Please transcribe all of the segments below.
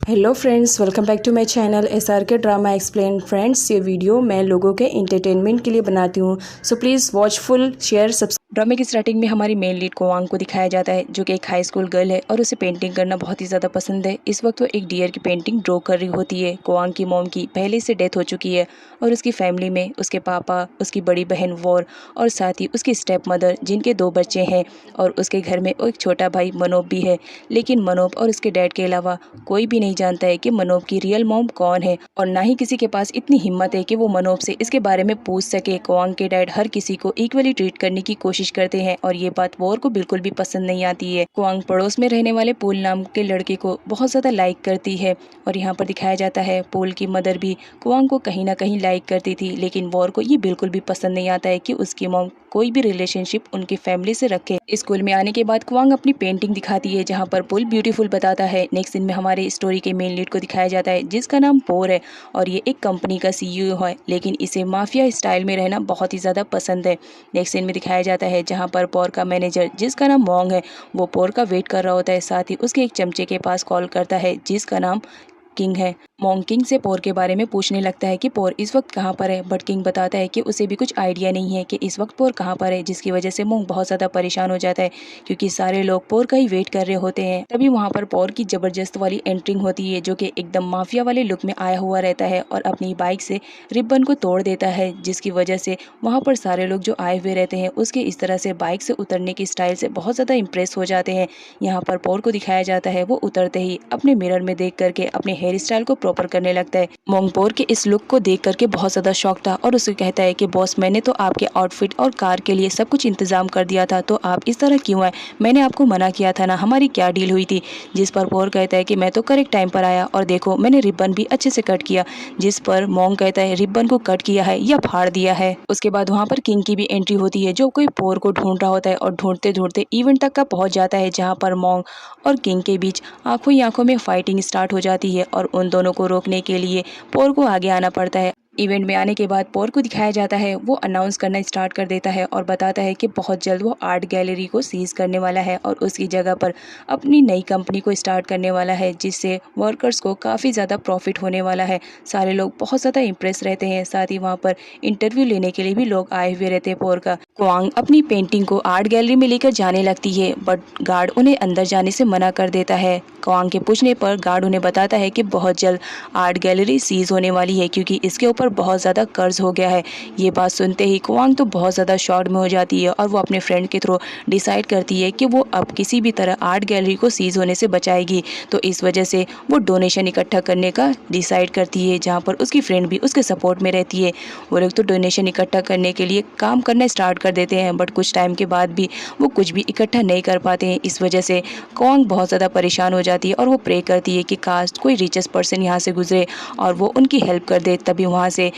Hello friends, welcome back to my channel SRK drama explain. Friends, ये video मैं लोगों के एंटरटेनमेंट के लिए बनाती हूँ, so please watch full, share, subscribe. ड्रामे की स्टार्टिंग में हमारी मेन लीड कोवांग को दिखाया जाता है, जो कि एक हाई स्कूल गर्ल है और उसे पेंटिंग करना बहुत ही ज़्यादा पसंद है। इस वक्त वो एक डियर की पेंटिंग ड्रॉ कर रही होती है। कोवांग की मॉम की पहले से डेथ हो चुकी है और उसकी फैमिली में उसके पापा, उसकी बड़ी बहन वॉर और साथ ही उसकी स्टेप मदर, जिनके 2 बच्चे हैं, और उसके घर में एक छोटा भाई मनोब भी है। लेकिन मनोब और उसके डैड के अलावा कोई भी नहीं जानता है कि मनोब की रियल मॉम कौन है, और ना ही किसी के पास इतनी हिम्मत है कि वो मनोब से इसके बारे में पूछ सके। कोवांग के डैड हर किसी को इक्वली ट्रीट करने की कोशिश करते हैं और ये बात वॉर को बिल्कुल भी पसंद नहीं आती है। कोवांग पड़ोस में रहने वाले पूल नाम के लड़के को बहुत ज्यादा लाइक करती है और यहाँ पर दिखाया जाता है पूल की मदर भी कोवांग को कहीं ना कहीं लाइक करती थी, लेकिन वॉर को ये बिल्कुल भी पसंद नहीं आता है कि उसकी मॉम कोई भी रिलेशनशिप उनकी फैमिली से रखे। स्कूल में आने के बाद कोवांग अपनी पेंटिंग दिखाती है, जहाँ पर पुल ब्यूटीफुल बताता है। नेक्स्ट सीन में हमारे स्टोरी के मेन लीड को दिखाया जाता है, जिसका नाम पोर है और ये एक कंपनी का CEO है, लेकिन इसे माफिया स्टाइल में रहना बहुत ही ज़्यादा पसंद है। नेक्स्ट सीन में दिखाया जाता है जहाँ पर पोर का मैनेजर, जिसका नाम मोंग है, वो पोर का वेट कर रहा होता है। साथ ही उसके एक चमचे के पास कॉल करता है, जिसका नाम किंग है। मोंग किंग से पोर के बारे में पूछने लगता है कि पोर इस वक्त कहाँ पर है, बट किंग बताता है कि उसे भी कुछ आइडिया नहीं है कि इस वक्त पोर कहाँ पर है, जिसकी वजह से मोंग बहुत ज़्यादा परेशान हो जाता है, क्योंकि सारे लोग पोर का ही वेट कर रहे होते हैं। तभी वहाँ पर पोर की ज़बरदस्त वाली एंट्रिंग होती है, जो कि एकदम माफिया वाले लुक में आया हुआ रहता है और अपनी बाइक से रिबन को तोड़ देता है, जिसकी वजह से वहाँ पर सारे लोग जो आए हुए रहते हैं उसके इस तरह से बाइक से उतरने की स्टाइल से बहुत ज़्यादा इंप्रेस हो जाते हैं। यहाँ पर पोर को दिखाया जाता है, वो उतरते ही अपने मिरर में देख करके अपने हेयर स्टाइल को प्रॉपर करने लगता है। मोंगपोर के इस लुक को देख करके बहुत ज्यादा शॉक था और उसे कहता है कि बॉस, मैंने तो आपके आउटफिट और कार के लिए सब कुछ इंतजाम कर दिया था, तो आप इस तरह क्यों आए? मैंने आपको मना किया था ना, हमारी क्या डील हुई थी? जिस पर पोर कहता है कि मैं तो करेक्ट टाइम पर आया और देखो मैंने रिबन भी अच्छे से कट किया। जिस पर मोंग कहता है, रिबन को कट किया है या फाड़ दिया है? उसके बाद वहाँ पर किंग की भी एंट्री होती है, जो कोई पोर को ढूंढ रहा होता है और ढूंढते ढूंढते इवेंट तक का पहुंच जाता है, जहाँ पर मोंग और किंग के बीच आंखों ही आंखों में फाइटिंग स्टार्ट हो जाती है और उन दोनों को रोकने के लिए पोर को आगे आना पड़ता है। इवेंट में आने के बाद पोर को दिखाया जाता है, वो अनाउंस करना स्टार्ट कर देता है और बताता है कि बहुत जल्द वो आर्ट गैलरी को सीज करने वाला है और उसकी जगह पर अपनी नई कंपनी को स्टार्ट करने वाला है, जिससे वर्कर्स को काफ़ी ज़्यादा प्रॉफिट होने वाला है। सारे लोग बहुत ज़्यादा इंप्रेस रहते हैं, साथ ही वहाँ पर इंटरव्यू लेने के लिए भी लोग आए हुए रहते हैं पोर का। क्वांग अपनी पेंटिंग को आर्ट गैलरी में लेकर जाने लगती है, बट गार्ड उन्हें अंदर जाने से मना कर देता है। क्वांग के पूछने पर गार्ड उन्हें बताता है कि बहुत जल्द आर्ट गैलरी सीज होने वाली है, क्योंकि इसके ऊपर बहुत ज़्यादा कर्ज हो गया है। ये बात सुनते ही क्वांग तो बहुत ज़्यादा शॉक में हो जाती है और वो अपने फ्रेंड के थ्रू डिसाइड करती है कि वो अब किसी भी तरह आर्ट गैलरी को सीज होने से बचाएगी। तो इस वजह से वो डोनेशन इकट्ठा करने का डिसाइड करती है, जहाँ पर उसकी फ्रेंड भी उसके सपोर्ट में रहती है। वो लोग तो डोनेशन इकट्ठा करने के लिए काम करना स्टार्ट कर देते हैं, बट कुछ टाइम के बाद भी वो कुछ भी इकट्ठा नहीं कर पाते हैं। इस वजह से क्वांग बहुत ज़्यादा परेशान हो जाती है और वो प्रे करती है कि काश कोई रिचेस्ट पर्सन यहाँ से गुजरे और वो उनकी हेल्प कर दे। तभी वहाँ से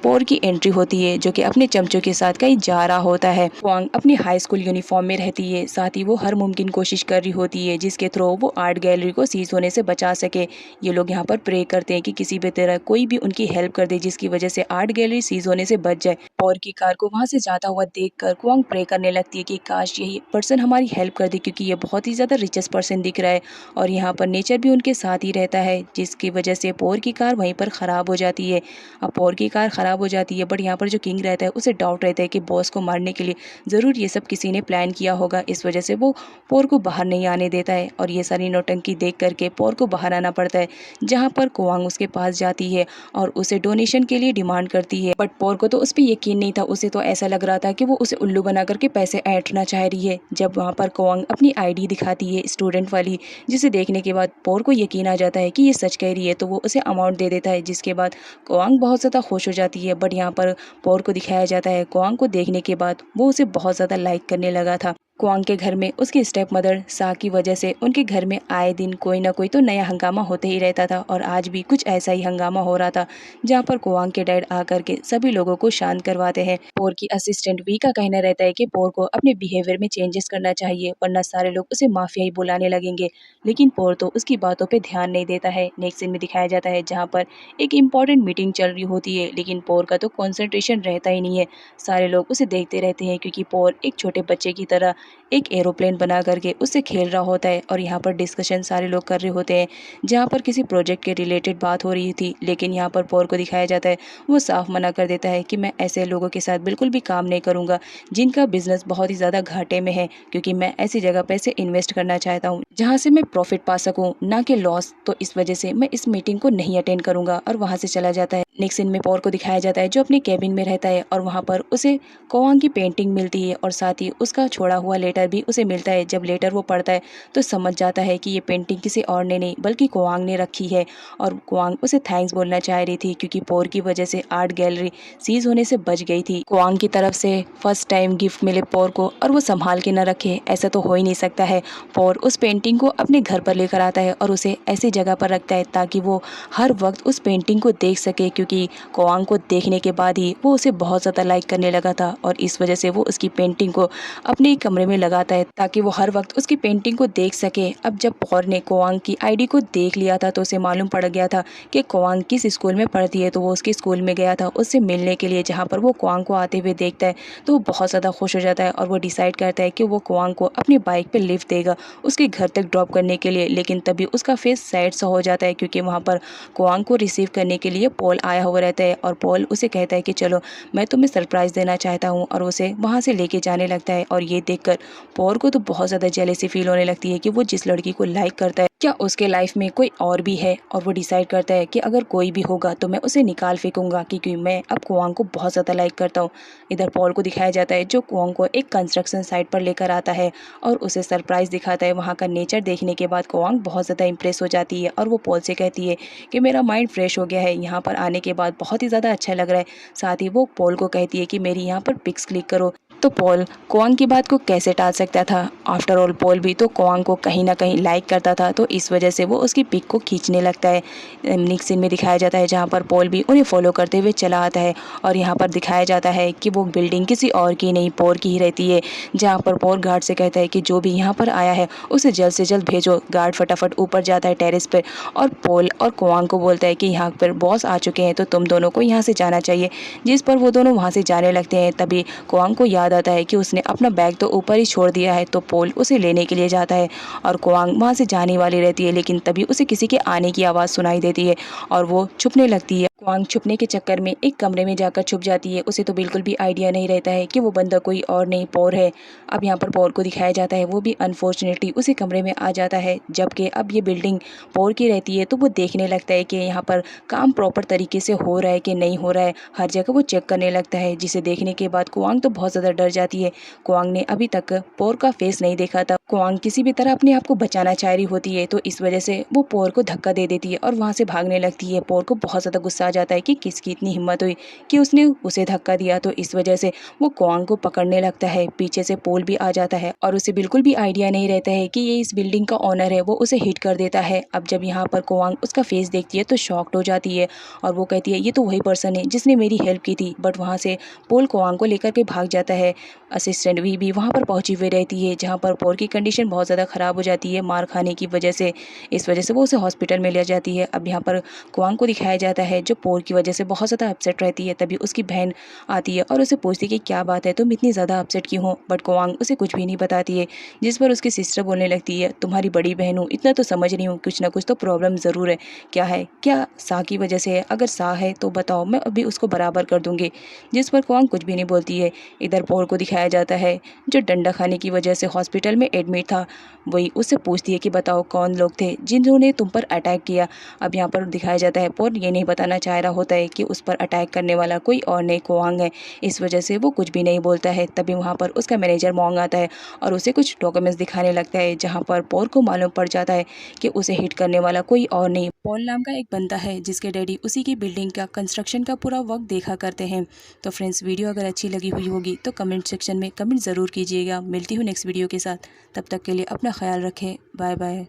पोर की एंट्री होती है, जो कि अपने चमचों के साथ कहीं जा रहा होता है। क्वांग अपनी हाई स्कूल यूनिफॉर्म में रहती है, साथ ही वो हर मुमकिन कोशिश कर रही होती है जिसके थ्रू वो आर्ट गैलरी को सीज होने से बचा सके। ये लोग यहाँ पर प्रे करते हैं कि किसी भी तरह कोई भी उनकी हेल्प कर दे, जिसकी वजह से आर्ट गैलरी सीज होने से बच जाए। पोर की कार को वहाँ से जाता हुआ देखकर क्वांग प्रे करने लगती है कि काश यही पर्सन हमारी हेल्प कर दे, क्योंकि ये बहुत ही ज़्यादा रिचेस्ट पर्सन दिख रहा है और यहाँ पर नेचर भी उनके साथ ही रहता है, जिसकी वजह से पोर की कार वहीं पर ख़राब हो जाती है। अब पोर की कार ख़राब हो जाती है, बट यहाँ पर जो किंग रहता है उसे डाउट रहता है कि बॉस को मारने के लिए ज़रूर ये सब किसी ने प्लान किया होगा। इस वजह से वो पोर को बाहर नहीं आने देता है और ये सारी नौटंकी देख करके पोर को बाहर आना पड़ता है, जहाँ पर क्वांग उसके पास जाती है और उसे डोनेशन के लिए डिमांड करती है। बट पोर को तो उस पर यकीन नहीं था, उसे तो ऐसा लग रहा था कि वो उसे उल्लू बना करके पैसे ऐंठना चाह रही है। जब वहाँ पर क्वांग अपनी ID दिखाती है स्टूडेंट वाली, जिसे देखने के बाद पोर को यकीन आ जाता है कि ये सच कह रही है, तो वो उसे अमाउंट दे देता है, जिसके बाद क्वांग बहुत ज़्यादा खुश हो जाती है। बट यहाँ पर पोर को दिखाया जाता है, क्वांग को देखने के बाद वो उसे बहुत ज़्यादा लाइक करने लगा था। क्वांग के घर में उसकी स्टेप मदर सा की वजह से उनके घर में आए दिन कोई ना कोई तो नया हंगामा होते ही रहता था और आज भी कुछ ऐसा ही हंगामा हो रहा था, जहाँ पर क्वांग के डैड आकर के सभी लोगों को शांत करवाते हैं। पोर की असिस्टेंट वी का कहना रहता है कि पोर को अपने बिहेवियर में चेंजेस करना चाहिए, वरना सारे लोग उसे माफिया ही बुलाने लगेंगे, लेकिन पोर तो उसकी बातों पर ध्यान नहीं देता है। नेक्स्ट सीन में दिखाया जाता है जहाँ पर एक इम्पॉर्टेंट मीटिंग चल रही होती है, लेकिन पोर का तो कॉन्सेंट्रेशन रहता ही नहीं है। सारे लोग उसे देखते रहते हैं, क्योंकि पोर एक छोटे बच्चे की तरह एक एरोप्लेन बना करके उससे खेल रहा होता है और यहाँ पर डिस्कशन सारे लोग कर रहे होते हैं जहाँ पर किसी प्रोजेक्ट के रिलेटेड बात हो रही थी। लेकिन यहाँ पर पॉल को दिखाया जाता है, वो साफ मना कर देता है कि मैं ऐसे लोगों के साथ बिल्कुल भी काम नहीं करूँगा जिनका बिजनेस बहुत ही ज़्यादा घाटे में है, क्योंकि मैं ऐसी जगह पैसे इन्वेस्ट करना चाहता हूँ जहाँ से मैं प्रॉफिट पा सकूँ, ना कि लॉस। तो इस वजह से मैं इस मीटिंग को नहीं अटेंड करूँगा और वहाँ से चला जाता है। नेक्स्ट सीन में पॉल को दिखाया जाता है जो अपने कैबिन में रहता है और वहाँ पर उसे कोआंग की पेंटिंग मिलती है और साथ ही उसका छोड़ा हुआ लेटर भी उसे मिलता है। जब लेटर वो पढ़ता है तो समझ जाता है कि ये पेंटिंग किसी और ने नहीं बल्कि कोआंग ने रखी है और कोआंग उसे थैंक्स बोलना चाह रही थी, क्योंकि पॉल की वजह से आर्ट गैलरी सीज होने से बच गई थी। कोआंग की तरफ से फर्स्ट टाइम गिफ्ट मिले पॉल को और वो संभाल के न रखे, ऐसा तो हो ही नहीं सकता है। पॉल उस पेंटिंग को अपने घर पर लेकर आता है और उसे ऐसी जगह पर रखता है ताकि वो हर वक्त उस पेंटिंग को देख सके, क्योंकि कोआंग को देखने के बाद ही वो उसे बहुत ज़्यादा लाइक करने लगा था और इस वजह से वो उसकी पेंटिंग को अपने कमरे में लगाता है ताकि वो हर वक्त उसकी पेंटिंग को देख सके। अब जब पॉल ने कोआंग की आईडी को देख लिया था तो उसे मालूम पड़ गया था कि कोआंग किस स्कूल में पढ़ती है, तो वो उसके स्कूल में गया था उससे मिलने के लिए। जहाँ पर वो कोआंग को आते हुए देखता है तो वो बहुत ज़्यादा खुश हो जाता है और वो डिसाइड करता है कि वो कोआंग को अपनी बाइक पर लिफ्ट देगा उसके घर तक ड्रॉप करने के लिए। लेकिन तभी उसका फेस सैड सा हो जाता है, क्योंकि वहाँ पर कोआंग को रिसीव करने के लिए पॉल आया हुआ रहता है और पॉल उसे कहता है कि चलो मैं तुम्हें सरप्राइज़ देना चाहता हूँ, और उसे वहाँ से लेके जाने लगता है। और ये देखकर पॉल को तो बहुत ज़्यादा जेलसी फील होने लगती है कि वो जिस लड़की को लाइक करता है क्या उसके लाइफ में कोई और भी है, और वो डिसाइड करता है कि अगर कोई भी होगा तो मैं उसे निकाल फेंकूंगा, क्योंकि मैं अब कोआंग को बहुत ज़्यादा लाइक करता हूँ। इधर पॉल को दिखाया जाता है जो कोआंग को एक कंस्ट्रक्शन साइट पर लेकर आता है और उसे सरप्राइज़ दिखाता है। वहाँ का नेचर देखने के बाद कोआंग बहुत ज़्यादा इंप्रेस हो जाती है और वो पॉल से कहती है कि मेरा माइंड फ्रेश हो गया है, यहाँ पर आने के बाद बहुत ही ज़्यादा अच्छा लग रहा है। साथ ही वो पॉल को कहती है कि मेरी यहाँ पर पिक्स क्लिक करो। तो पॉल कोआंग की बात को कैसे टाल सकता था, आफ्टर ऑल पॉल भी तो कोआंग को कहीं ना कहीं लाइक करता था, तो इस वजह से वो उसकी पिक को खींचने लगता है। नेक्स्ट सीन में दिखाया जाता है जहाँ पर पॉल भी उन्हें फॉलो करते हुए चला आता है और यहाँ पर दिखाया जाता है कि वो बिल्डिंग किसी और की नहीं पॉल की ही रहती है। जहाँ पर पॉल गार्ड से कहता है कि जो भी यहाँ पर आया है उसे जल्द से जल्द भेजो। गार्ड फटाफट ऊपर जाता है टेरेस पर और पॉल और कोआंग को बोलता है कि यहाँ पर बॉस आ चुके हैं तो तुम दोनों को यहाँ से जाना चाहिए। जिस पर वो दोनों वहाँ से जाने लगते हैं। तभी कोआंग को याद आता है कि उसने अपना बैग तो ऊपर ही छोड़ दिया है, तो पॉल उसे लेने के लिए जाता है और कोआंग वहाँ से जाने वाली रहती है। लेकिन तभी उसे किसी के आने की आवाज़ सुनाई देती है और वो छुपने लगती है। कोआंग छुपने के चक्कर में एक कमरे में जाकर छुप जाती है। उसे तो बिल्कुल भी आइडिया नहीं रहता है कि वो बंदा कोई और नहीं पॉल है। अब यहाँ पर पॉल को दिखाया जाता है वो भी अनफॉर्चुनेटली उसी कमरे में आ जाता है, जबकि अब ये बिल्डिंग पॉल की रहती है। तो वो देखने लगता है कि यहाँ पर काम प्रॉपर तरीके से हो रहा है कि नहीं हो रहा है, हर जगह वो चेक करने लगता है। जिसे देखने के बाद कोआंग तो बहुत ज़्यादा डर जाती है। कोआंग ने अभी तक पॉल का फेस नहीं देखा था। कोआंग किसी भी तरह अपने आप को बचाना चाह रही होती है, तो इस वजह से वो पॉल को धक्का दे देती है और वहाँ से भागने लगती है। पॉल को बहुत ज़्यादा गुस्सा आ जाता है कि किसकी इतनी हिम्मत हुई कि उसने उसे धक्का दिया, तो इस वजह से वो कोआंग को पकड़ने लगता है। पीछे से पॉल भी आ जाता है और उसे बिल्कुल भी आइडिया नहीं रहता है कि ये इस बिल्डिंग का ओनर है। वो उसे हिट कर देता है। अब जब यहाँ पर कोआंग उसका फेस देखती है तो शॉक्ड हो जाती है और वो कहती है ये तो वही पर्सन है जिसने मेरी हेल्प की थी। बट वहाँ से पॉल कोआंग को लेकर के भाग जाता है। असिस्टेंट भी वहाँ पर पहुंची हुई रहती है, जहाँ पर पॉल की कंडीशन बहुत ज़्यादा ख़राब हो जाती है मार खाने की वजह से। इस वजह से वो उसे हॉस्पिटल में ले जाती है। अब यहाँ पर कोआंग को दिखाया जाता है जो पॉल की वजह से बहुत ज़्यादा अपसेट रहती है। तभी उसकी बहन आती है और उसे पूछती है कि क्या बात है, तुम इतनी ज़्यादा अपसेट क्यों हो। बट कोआंग उसे कुछ भी नहीं बताती है, जिस पर उसकी सिस्टर बोलने लगती है तुम्हारी बड़ी बहन हूँ, इतना तो समझ रही हूँ कुछ ना कुछ तो प्रॉब्लम ज़रूर है। क्या है, क्या सा की वजह से है? अगर सा है तो बताओ, मैं अभी उसको बराबर कर दूँगी। जिस पर कोआंग कुछ भी नहीं बोलती है। इधर पॉल को दिखाया जाता है जो डंडा खाने की वजह से हॉस्पिटल में एडमिट था। वही उससे पूछती है कि बताओ कौन लोग थे जिन्होंने तुम पर अटैक किया। अब यहाँ पर दिखाया जाता है पॉल ये नहीं बताना चाह रहा होता है कि उस पर अटैक करने वाला कोई और नहीं कोआंग है। इस वजह से वो कुछ भी नहीं बोलता है। तभी वहाँ पर उसका मैनेजर मोंग आता है और उसे कुछ डॉक्यूमेंट्स दिखाने लगता है, जहाँ पर पॉल को मालूम पड़ जाता है कि उसे हिट करने वाला कोई और नहीं पॉल नाम का एक बंदा है, जिसके डैडी उसी की बिल्डिंग का कंस्ट्रक्शन का पूरा वर्क देखा करते हैं। तो फ्रेंड्स, वीडियो अगर अच्छी लगी हुई होगी तो कमेंट सेक्शन में कमेंट ज़रूर कीजिएगा। मिलती हूँ नेक्स्ट वीडियो के साथ, तब तक के लिए अपना ख्याल रखें। Bye bye.